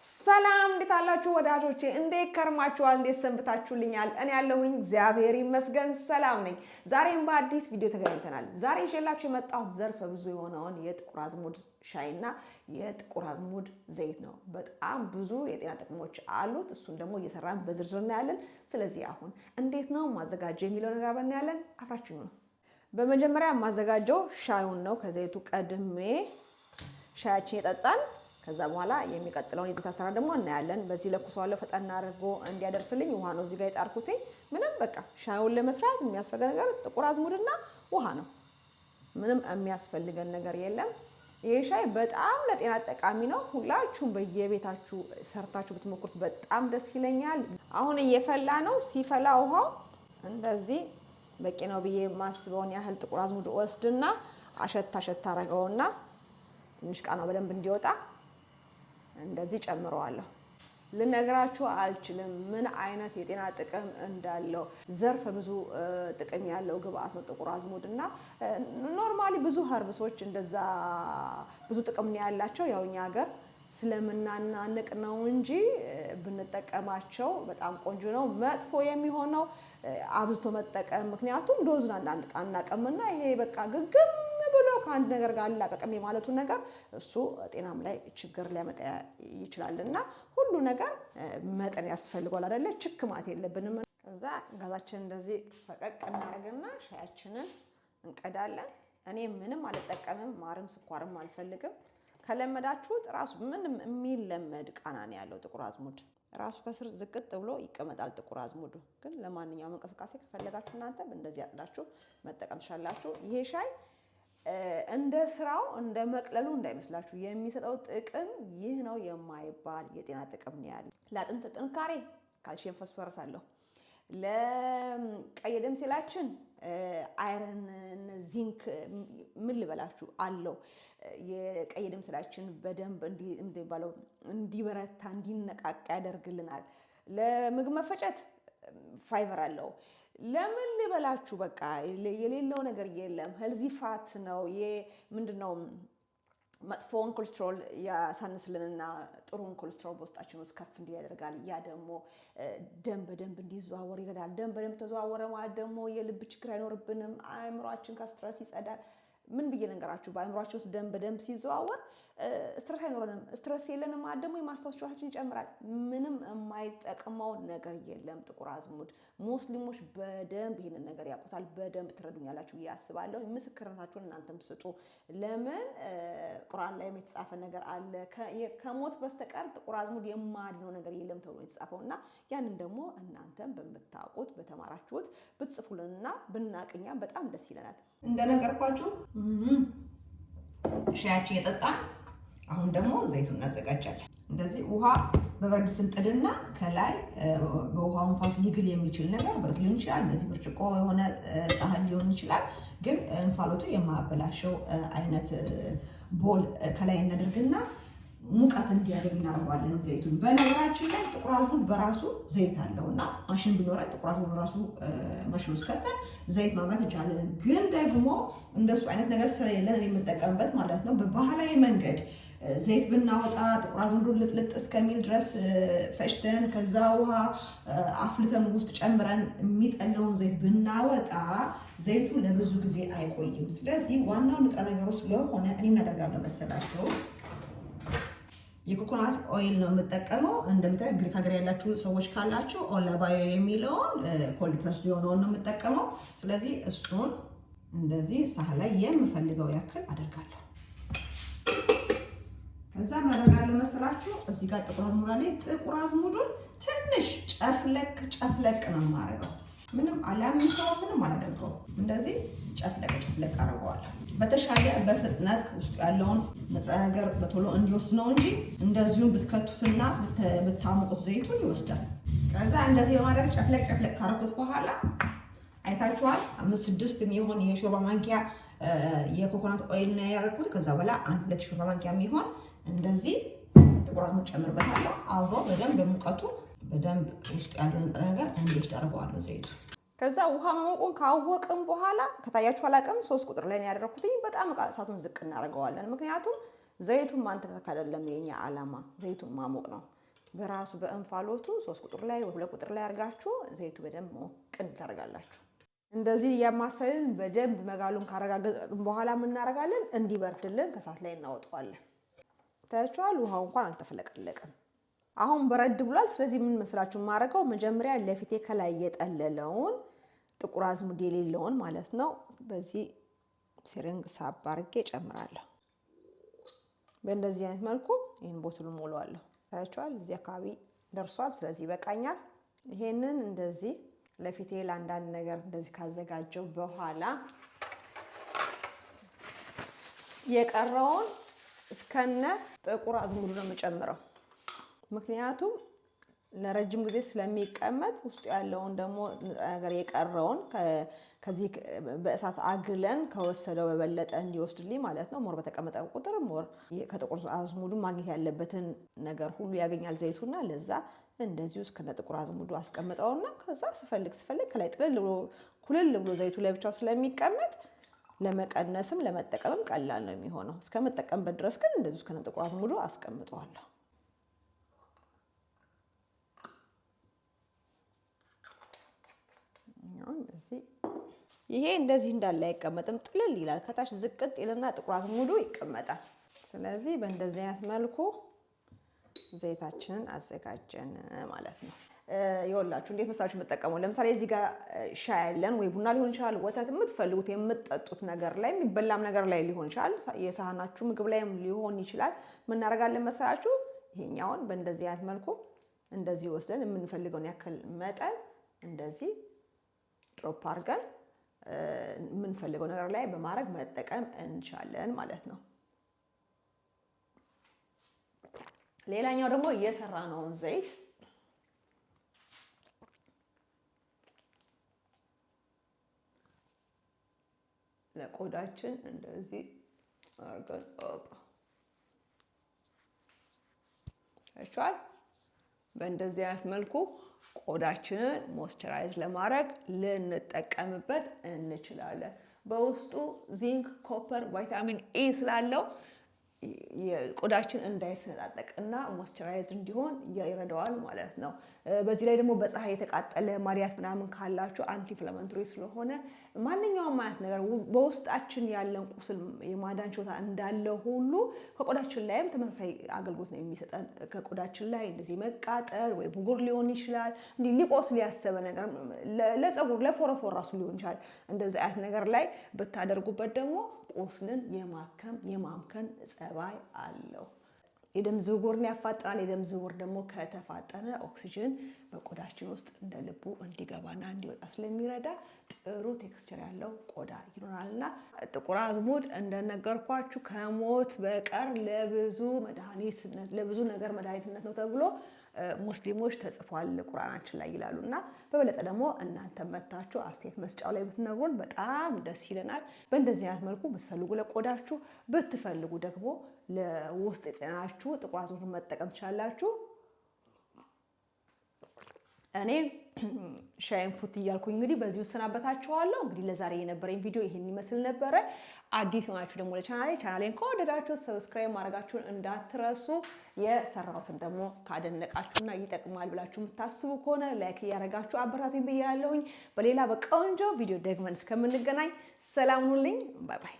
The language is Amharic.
ሰላም እንዴት አላችሁ ወዳጆቼ? እንዴት ከርማችኋል? እንዴት ሰንብታችሁልኛል? እኔ ያለሁኝ እግዚአብሔር ይመስገን ሰላም ነኝ። ዛሬም በአዲስ ቪዲዮ ተገናኝተናል። ዛሬ ይዤላችሁ የመጣሁት ዘርፈ ብዙ የሆነውን የጥቁር አዝሙድ ሻይና የጥቁር አዝሙድ ዘይት ነው። በጣም ብዙ የጤና ጥቅሞች አሉት። እሱን ደግሞ እየሰራን በዝርዝር እናያለን። ስለዚህ አሁን እንዴት ነው ማዘጋጀው የሚለው ነገር አብረን እናያለን። አብራችሁ ነው። በመጀመሪያ ማዘጋጀው ሻዩን ነው። ከዘይቱ ቀድሜ ሻያችን የጠጣን ከዛ በኋላ የሚቀጥለውን የዘይት አሰራር ደግሞ እናያለን። በዚህ ለኩሰዋለሁ ፈጠን አድርጎ እንዲያደርስልኝ ውሃ ነው እዚህ ጋር የጣርኩት። ምንም በቃ ሻዩን ለመስራት የሚያስፈልገን ነገር ጥቁር አዝሙድና ውሃ ነው። ምንም የሚያስፈልገን ነገር የለም። ይሄ ሻይ በጣም ለጤና ጠቃሚ ነው። ሁላችሁም በየቤታችሁ ሰርታችሁ ብትሞክሩት በጣም ደስ ይለኛል። አሁን እየፈላ ነው። ሲፈላ ውሃው እንደዚህ በቂ ነው ብዬ የማስበውን ያህል ጥቁር አዝሙድ ወስድና አሸታ አረገውና ትንሽ ቃናው በደንብ እንዲወጣ እንደዚህ ጨምረዋለሁ። ልነግራችሁ አልችልም ምን አይነት የጤና ጥቅም እንዳለው። ዘርፈ ብዙ ጥቅም ያለው ግብአት ነው ጥቁር አዝሙድ እና ኖርማሊ ብዙ ሀርብሶች እንደዛ ብዙ ጥቅም ነው ያላቸው። ያው እኛ ሀገር ስለምናናንቅ ነው እንጂ ብንጠቀማቸው በጣም ቆንጆ ነው። መጥፎ የሚሆነው አብዝቶ መጠቀም፣ ምክንያቱም ዶዙን አናቀምና ይሄ በቃ ግግም ብሎ ከአንድ ነገር ጋር አላቀቀም የማለቱ ነገር እሱ ጤናም ላይ ችግር ሊያመጣ ይችላልና ሁሉ ነገር መጠን ያስፈልገዋል አይደለ? ችክማት የለብንም። ከዛ ጋዛችን እንደዚህ ፈቀቅ እናደርግና ሻያችንን እንቀዳለን። እኔ ምንም አልጠቀምም፣ ማርም ስኳርም አልፈልግም። ከለመዳችሁት ራሱ ምንም የሚለመድ ቃና ነው ያለው ጥቁር አዝሙድ። ራሱ ከስር ዝቅጥ ብሎ ይቀመጣል ጥቁር አዝሙዱ። ግን ለማንኛውም እንቅስቃሴ ከፈለጋችሁ እናንተ እንደዚህ አጥላችሁ መጠቀም ትችላላችሁ። ይሄ ሻይ እንደ ስራው እንደ መቅለሉ እንዳይመስላችሁ፣ የሚሰጠው ጥቅም ይህ ነው የማይባል የጤና ጥቅም ነው ያለው። ለአጥንት ጥንካሬ ካልሲየም፣ ፎስፎረስ አለው። ለቀይ ደም ሴላችን አይረን፣ ዚንክ ምን ልበላችሁ አለው። የቀይ ደም ሴላችን በደንብ እንዲበረታ እንዲነቃቃ ያደርግልናል። ለምግብ መፈጨት ፋይበር አለው። ለምን ልበላችሁ በቃ የሌለው ነገር የለም። ሄልዚ ፋት ነው። ምንድነው መጥፎውን ኮሌስትሮል ያሳንስልንና ጥሩን ኮሌስትሮል በውስጣችን ውስጥ ከፍ እንዲል ያደርጋል። ያ ደግሞ ደም በደንብ እንዲዘዋወር ይረዳል። ደም በደንብ ተዘዋወረ ማለት ደግሞ የልብ ችግር አይኖርብንም። አእምሯችን ከስትረስ ይጸዳል። ምን ብዬ ልንገራችሁ፣ በአእምሯችን ውስጥ ደም በደንብ ሲዘዋወር ስትረስ አይኖረንም። ስትረስ የለንም ማለት ደግሞ የማስታወስ ችሎታችን ይጨምራል። ምንም የማይጠቅመው ነገር የለም ጥቁር አዝሙድ። ሙስሊሞች በደንብ ይህንን ነገር ያውቁታል። በደንብ ትረዱኛላችሁ ብዬ አስባለሁ። ምስክርነታችሁን እናንተም ስጡ። ለምን ቁርአን ላይ የተጻፈ ነገር አለ፣ ከሞት በስተቀር ጥቁር አዝሙድ የማያድነው ነገር የለም ተብሎ የተጻፈው እና ያንን ደግሞ እናንተም በምታውቁት በተማራችሁት ብትጽፉልንና ብናቅኛም በጣም ደስ ይለናል። እንደነገርኳችሁ ሻያችን የጠጣን አሁን ደግሞ ዘይቱን እናዘጋጃለን። እንደዚህ ውሃ በብረት ድስት እንጥድና ከላይ በውሃው እንፋሎት ሊግል የሚችል ነገር ብረት ሊሆን ይችላል፣ እንደዚህ ብርጭቆ የሆነ ሳህን ሊሆን ይችላል። ግን እንፋሎቱ የማያበላሸው አይነት ቦል ከላይ እናደርግና ሙቀት እንዲያገኝ እናደርገዋለን ዘይቱን። በነገራችን ላይ ጥቁር አዝሙድ በራሱ ዘይት አለውና ማሽን ቢኖረን ጥቁር አዝሙድ በራሱ ማሽን ውስጥ ከተን ዘይት ማምረት እንችላለን። ግን ደግሞ እንደሱ አይነት ነገር ስለሌለን የምንጠቀምበት ማለት ነው በባህላዊ መንገድ ዘይት ብናወጣ ጥቁር አዝሙዱን ልጥልጥ እስከሚል ድረስ ፈጭተን ከዛ ውሃ አፍልተን ውስጥ ጨምረን የሚጠለውን ዘይት ብናወጣ ዘይቱ ለብዙ ጊዜ አይቆይም። ስለዚህ ዋናው ንጥረ ነገሩ ስለሆነ እኔ እናደርጋለሁ መሰላቸው የኮኮናት ኦይል ነው የምጠቀመው። እንደምታዩ ግሪክ ሀገር ያላችሁ ሰዎች ካላችሁ ኦላባዮ የሚለውን ኮልድ ፕረስ የሆነውን ነው የምጠቀመው። ስለዚህ እሱን እንደዚህ ሳህን ላይ የምፈልገው ያክል አደርጋለሁ። ከዛ ምን አደርጋለሁ መሰላችሁ እዚህ ጋር ጥቁር አዝሙድ አለ። ጥቁር አዝሙዱን ትንሽ ጨፍለቅ ነው የማደርገው። ምንም አላምሰው፣ ምንም አላደርገው። እንደዚህ ጨፍለቅ አደርገዋለሁ። በተሻለ በፍጥነት ውስጥ ያለውን ንጥረ ነገር በቶሎ እንዲወስድ ነው እንጂ እንደዚሁም ብትከቱትና ብታሞቁት ዘይቱን ይወስዳል። ከዛ እንደዚህ በማድረግ ጨፍለቅ ካረኩት በኋላ አይታችኋል 5-6 የሚሆን የሾርባ ማንኪያ የኮኮናት ኦይል ነው ያደረኩት። ከዛ በኋላ 1-2 ሾርባ ማንኪያ የሚሆን እንደዚህ ጥቁር አዝሙድ ጨምርበታለሁ። አብሮ በደንብ በሙቀቱ በደንብ ውስጥ ያለው ንጥረ ነገር እንዲወስድ አደርገዋለሁ ዘይቱ። ከዛ ውሃ መሞቁን ካወቅን በኋላ ከታያችሁ አላቅም 3 ቁጥር ላይ ነው ያደረኩት። በጣም እሳቱን ዝቅ እናደርገዋለን። ምክንያቱም ዘይቱን ማንተከተክ አይደለም የኛ ዓላማ፣ ዘይቱን ማሞቅ ነው። በራሱ በእንፋሎቱ 3 ቁጥር ላይ ወይ 2 ቁጥር ላይ አድርጋችሁ ዘይቱ በደንብ ሞቅን ታደርጋላችሁ። እንደዚህ እያማሰልን በደንብ መጋሉን ካረጋገጥን በኋላ ምን እናደርጋለን? እንዲበርድልን ከእሳት ላይ እናወጣዋለን። ታያችኋል፣ ውሃው እንኳን አልተፈለቀለቀም። አሁን በረድ ብሏል። ስለዚህ ምን መስላችሁ ማረገው? መጀመሪያ ለፊቴ ከላይ የጠለለውን ጥቁር አዝሙድ የሌለውን ማለት ነው በዚህ ሲሪንግ ሳብ አድርጌ እጨምራለሁ። በእንደዚህ አይነት መልኩ ይሄን ቦትሉን ሞላዋለሁ። ታያችኋል፣ እዚህ አካባቢ ደርሷል። ስለዚህ ይበቃኛል። ይሄንን እንደዚህ ለፊቴ ለአንዳንድ ነገር እንደዚህ ካዘጋጀው በኋላ የቀረውን እስከነ ጥቁር አዝሙዱ ነው የምጨምረው። ምክንያቱም ለረጅም ጊዜ ስለሚቀመጥ ውስጡ ያለውን ደግሞ ነገር የቀረውን ከዚህ በእሳት አግለን ከወሰደው በበለጠ እንዲወስድልኝ ማለት ነው። ሞር በተቀመጠ ቁጥር ሞር ከጥቁር አዝሙዱ ማግኘት ያለበትን ነገር ሁሉ ያገኛል ዘይቱና። ለዛ እንደዚሁ እስከነ ጥቁር አዝሙዱ አስቀምጠውና ከዛ ስፈልግ ከላይ ኩልል ብሎ ዘይቱ ላይ ብቻው ስለሚቀመጥ ለመቀነስም ለመጠቀምም ቀላል ነው የሚሆነው። እስከመጠቀምበት ድረስ ግን እንደዚሁ እስከነ ጥቁር አዝሙዱ አስቀምጠዋለሁ። ይሄ እንደዚህ እንዳለ አይቀመጥም፣ ጥልል ይላል። ከታች ዝቅጥ ይልና ጥቁር አዝሙዱ ይቀመጣል። ስለዚህ በእንደዚህ አይነት መልኩ ዘይታችንን አዘጋጀን ማለት ነው። ይኸውላችሁ እንዴት መሳችሁ የምጠቀመው። ለምሳሌ እዚህ ጋር ሻይ ያለን ወይ ቡና ሊሆን ይችላል፣ ወተት የምትፈልጉት የምትጠጡት ነገር ላይ የሚበላም ነገር ላይ ሊሆን ይችላል፣ የሳህናችሁ ምግብ ላይም ሊሆን ይችላል። ምን እናደርጋለን መሰላችሁ? ይሄኛውን በእንደዚህ አይነት መልኩ እንደዚህ ወስደን የምንፈልገውን ያክል መጠን እንደዚህ ድሮፕ አድርገን የምንፈልገው ነገር ላይ በማድረግ መጠቀም እንችላለን ማለት ነው። ሌላኛው ደግሞ የሰራነውን ዘይት ለቆዳችን እንደዚህ አርገን አይቻል በእንደዚህ አይነት መልኩ ቆዳችንን ሞይስቸራይዝ ለማድረግ ልንጠቀምበት እንችላለን። በውስጡ ዚንክ፣ ኮፐር፣ ቫይታሚን ኤ ስላለው ቆዳችን እንዳይሰነጣጠቅና ሞይስቸራይዝ እንዲሆን ይረዳዋል ማለት ነው። በዚህ ላይ ደግሞ በፀሐይ የተቃጠለ ማዲያት ምናምን ካላችሁ አንቲ ኢንፍላማቶሪ ስለሆነ ማንኛውም አይነት ነገር በውስጣችን ያለን ቁስል የማዳን ችሎታ እንዳለ ሁሉ ከቆዳችን ላይም ተመሳሳይ አገልግሎት ነው የሚሰጠን። ከቆዳችን ላይ እንደዚህ መቃጠል ወይ ብጉር ሊሆን ይችላል፣ እንዲህ ሊቆስል ያሰበ ነገር ለፀጉር ለፎረፎር ራሱ ሊሆን ይችላል። እንደዚህ አይነት ነገር ላይ ብታደርጉበት ደግሞ ቁስልን የማምከን ጸባይ አለው። የደም ዝውውርን ያፋጥናል። የደም ዝውውር ደግሞ ከተፋጠነ ኦክሲጅን በቆዳችን ውስጥ እንደ ልቡ እንዲገባና እንዲወጣ ስለሚረዳ ጥሩ ቴክስቸር ያለው ቆዳ ይኖራልና ጥቁር አዝሙድ እንደነገርኳችሁ ከሞት በቀር ለብዙ ነገር መድኃኒትነት ነው ተብሎ ሙስሊሞች ተጽፏል ቁርአናችን ላይ ይላሉና በበለጠ ደግሞ እናንተ መታችሁ አስተያየት መስጫው ላይ ብትነግሩን በጣም ደስ ይለናል። በእንደዚህ አይነት መልኩ ብትፈልጉ ለቆዳችሁ ብትፈልጉ ደግሞ ለውስጥ ጤናችሁ ጥቁር አዝሙድ መጠቀም ትችላላችሁ። እኔ ሻይን ፉት እያልኩኝ እንግዲህ በዚህ ወሰናበታችኋለሁ። እንግዲህ ለዛሬ የነበረኝ ቪዲዮ ይሄን ይመስል ነበረ። አዲስ ሆናችሁ ደግሞ ቻናሌን ከወደዳችሁ ሰብስክራይብ ማድረጋችሁን እንዳትረሱ። የሰራሁትን ደግሞ ካደነቃችሁና ይጠቅማል ብላችሁ የምታስቡ ከሆነ ላይክ እያደረጋችሁ አበረታቱኝ ብያለሁኝ። በሌላ በቆንጆ ቪዲዮ ደግመን እስከምንገናኝ ሰላም ሁኑልኝ። ባይ ባይ።